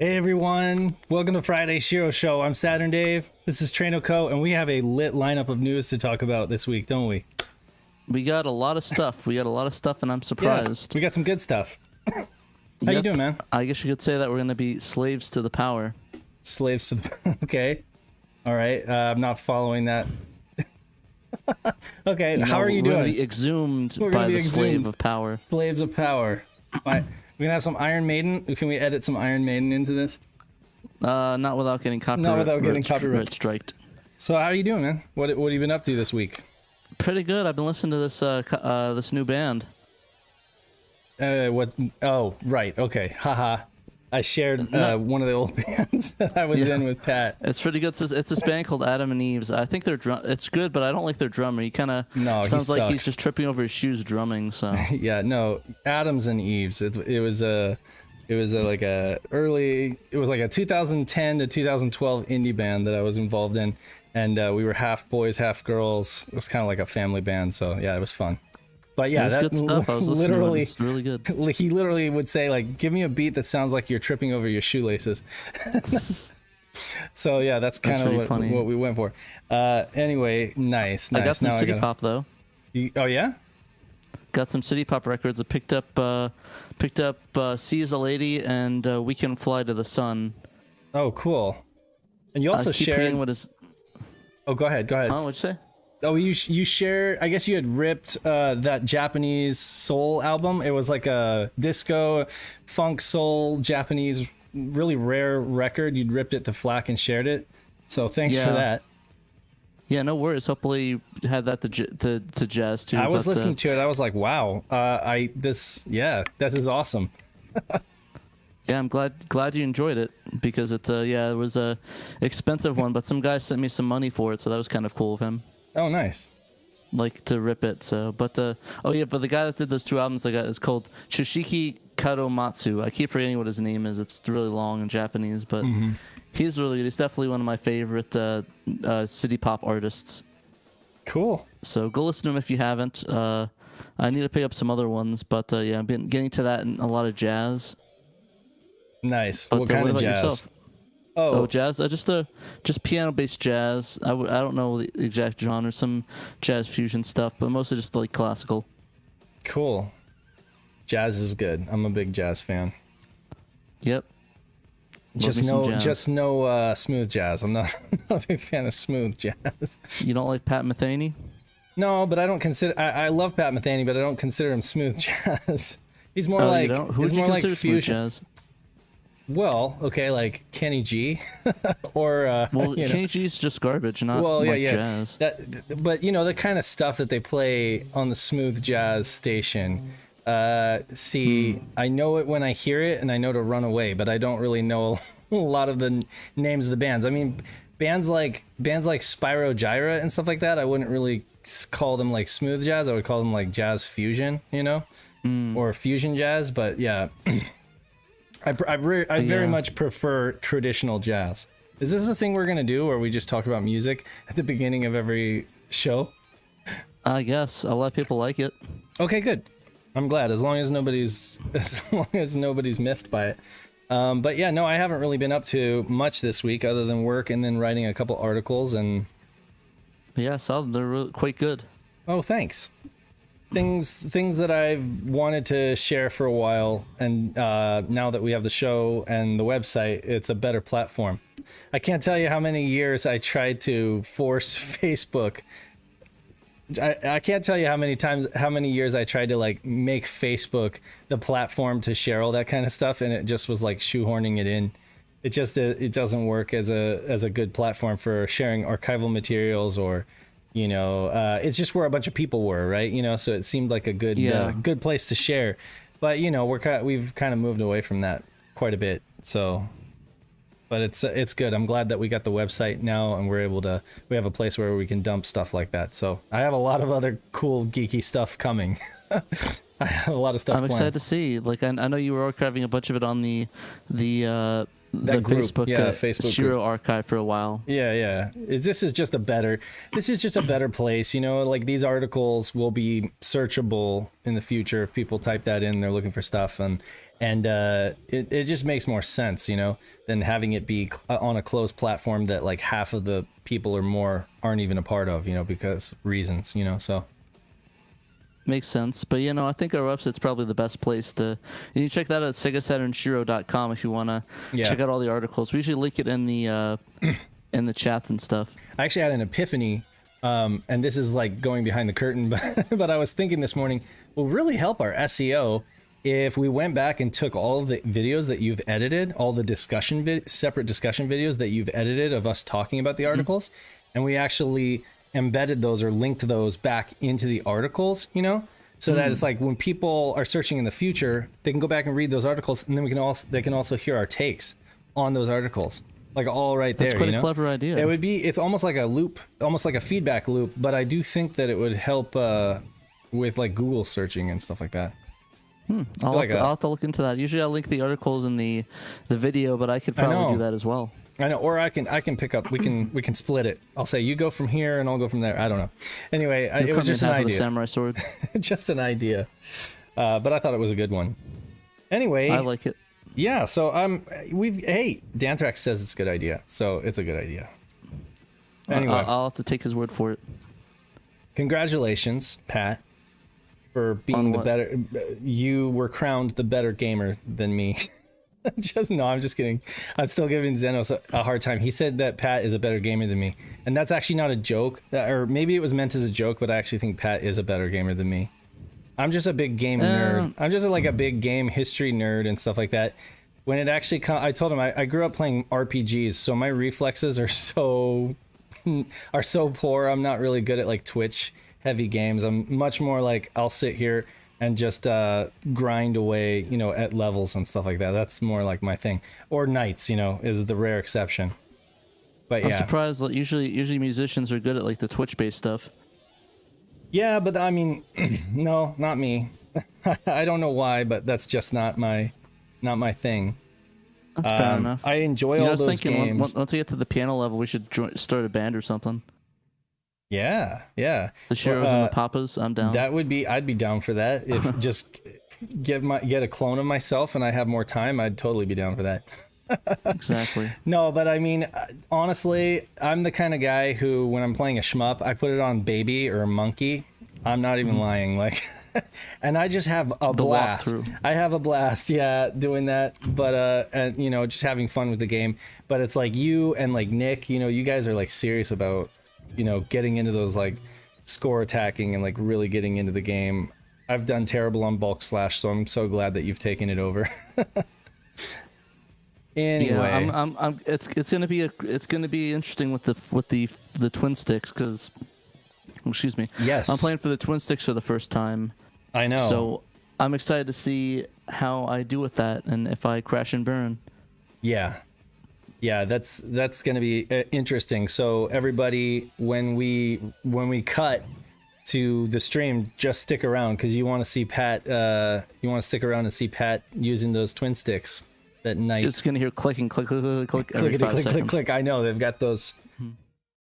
Hey everyone, welcome to Friday SHIRO Show. I'm Saturn Dave. This is Traino Co, and we have a lit lineup of news to talk about this week, don't we? We got a lot of stuff. And I'm Yeah, surprised. we got some good stuff. How you doing, man? I guess you could say that we're going to be slaves to the power. Slaves to the... Okay. All right. I'm not following that. Okay, how are you We're doing? going to be exhumed by the slave of power. Slaves of power. We're going to have some Iron Maiden. Can we edit some Iron Maiden into this? Not without getting copyright. Not without getting copyright striked. So how are you doing, man? What have you been up to this week? Pretty good. I've been listening to this new band. What? Oh, right. Okay. Haha. I shared one of the old bands that I was in with Pat. It's pretty good. It's this band called Adam and Eve's. I think it's good, but I don't like their drummer. He kind of sounds like he's just tripping over his shoes drumming. So yeah, no, Adams and Eves. It was like a 2010 to 2012 indie band that I was involved in, and we were half boys, half girls. It was kind of like a family band. So yeah, it was fun. But yeah, that's good stuff. I was listening to it. It's really good. He literally would say, like, give me a beat that sounds like you're tripping over your shoelaces. So yeah, that's kind of what we went for. Anyway, nice. I got some city pop though. Oh yeah? Got some city pop records. I picked up "See Is a Lady" and "We Can Fly to the Sun." Oh, cool. And you also shared what is. Oh, go ahead. Huh? What'd you say? Oh, you share. I guess you had ripped that Japanese soul album. It was like a disco, funk, soul, Japanese, really rare record. You'd ripped it to FLAC and shared it. So thanks for that. Yeah, no worries. Hopefully you had that to jazz too. I was listening to it. I was like, wow. This is awesome. Yeah, I'm glad you enjoyed it because it was a expensive one, but some guy sent me some money for it, so that was kind of cool of him. Oh, nice. Like to rip it. So, but the guy that did those two albums is called Tsushiki Kadomatsu. I keep forgetting what his name is. It's really long in Japanese, but he's really good. He's definitely one of my favorite city pop artists. Cool. So go listen to him if you haven't. I need to pick up some other ones, but yeah, I've been getting to that in a lot of jazz. Nice. But, what kind of jazz? Yourself? Oh, jazz. Just piano-based jazz. I don't know the exact genre. Some jazz fusion stuff, but mostly just like classical. Cool. Jazz is good. I'm a big jazz fan. Yep. Just no smooth jazz. I'm not a big fan of smooth jazz. You don't like Pat Metheny? No, but I don't consider. I love Pat Metheny, but I don't consider him smooth jazz. He's more like he's more like fusion jazz. Well, okay, like Kenny G, or Kenny G's just garbage, not jazz. But you know the kind of stuff that they play on the smooth jazz station. I know it when I hear it, and I know to run away, but I don't really know a lot of the names of the bands. I mean, bands like Spyro Gyra and stuff like that. I wouldn't really call them like smooth jazz. I would call them like jazz fusion, or fusion jazz. But yeah. I very much prefer traditional jazz. Is this a thing we're gonna do, or we just talk about music at the beginning of every show? I guess a lot of people like it. Okay, good. I'm glad, as long as nobody's miffed by it. But yeah, no, I haven't really been up to much this week other than work and then writing a couple articles and. Yeah, I saw them. They're really quite good. Oh, thanks. Things that I've wanted to share for a while, and now that we have the show and the website, it's a better platform. I can't tell you how many years I tried to force Facebook. I can't tell you how many years I tried to like make Facebook the platform to share all that kind of stuff, and it just was like shoehorning it in. It doesn't work as a good platform for sharing archival materials or. It's just where a bunch of people were, right? So it seemed like a good place to share, but we've kind of moved away from that quite a bit. So, but it's good. I'm glad that we got the website now, and we have a place where we can dump stuff like that. So I have a lot of other cool geeky stuff coming. I have a lot of stuff. I'm excited to see. Like I know you were archiving a bunch of it on the group, Facebook SHIRO group. archive for a while. Yeah. This is just a better place. Like these articles will be searchable in the future if people type that in. They're looking for stuff, and And it just makes more sense, you know, than having it be on a closed platform that like half of the people or more aren't even a part of, you know, because reasons, you know. So Makes sense. But, you know, I think our website's probably the best place to... You can check that out at SegaSaturnShiro.com if you want to check out all the articles. We usually link it in the chats and stuff. I actually had an epiphany, and this is like going behind the curtain, but I was thinking this morning, will really help our SEO if we went back and took all of the videos that you've edited, all the separate discussion videos that you've edited of us talking about the articles, and we actually embedded those or linked those back into the articles, you know, so that it's like when people are searching in the future, they can go back and read those articles, and then they can also hear our takes on those articles, like all right there. That's quite you know? a clever idea. It's almost like a loop, almost like a feedback loop, but I do think that it would help with like Google searching and stuff like that. I'll have to look into that. Usually I link the articles in the video, but I could probably do that as well. I know, or I can pick up. We can split it. I'll say you go from here and I'll go from there. I don't know. Anyway, it was just an idea. With a samurai sword. Just an idea, but I thought it was a good one. Anyway, I like it. Yeah. So Danthrax says it's a good idea, so it's a good idea. Anyway, I'll have to take his word for it. Congratulations, Pat, for being the better. You were crowned the better gamer than me. I'm just kidding. I'm still giving Zenos a hard time. He said that Pat is a better gamer than me, and that's actually not a joke, or maybe it was meant as a joke, but I actually think Pat is a better gamer than me. I'm just a big game nerd. I'm just like a big game history nerd and stuff like that. When it actually I told him I grew up playing RPGs, so my reflexes are so poor. I'm not really good at like Twitch heavy games. I'm much more like I'll sit here and just grind away, you know, at levels and stuff like that. That's more like my thing. Or Knights, you know, is the rare exception. But I'm surprised that usually musicians are good at like the Twitch-based stuff. Yeah, but I mean, no, not me. I don't know why, but that's just not my thing. That's fair enough. I enjoy all those games. Once we get to the piano level, we should start a band or something. Yeah. The Shiros and the Papas, I'm down. I'd be down for that. If just get a clone of myself and I have more time, I'd totally be down for that. Exactly. No, but I mean, honestly, I'm the kind of guy who, when I'm playing a shmup, I put it on baby or monkey. I'm not even lying. Like, and I just have a blast. I have a blast, doing that. But and you know, just having fun with the game. But it's like you and like Nick, you know, you guys are like serious about, you know, getting into those like score attacking and like really getting into the game. I've done terrible on bulk slash, so I'm so glad that you've taken it over. Anyway, yeah, it's gonna be interesting with the twin sticks because, excuse me. Yes, I'm playing for the twin sticks for the first time. I know. So I'm excited to see how I do with that and if I crash and burn. Yeah, that's going to be interesting. So everybody, when we cut to the stream, just stick around because you want to see Pat. You want to stick around and see Pat using those twin sticks that night. Just gonna hear clicking, click every clickety, 5 click, seconds. click. I know they've got those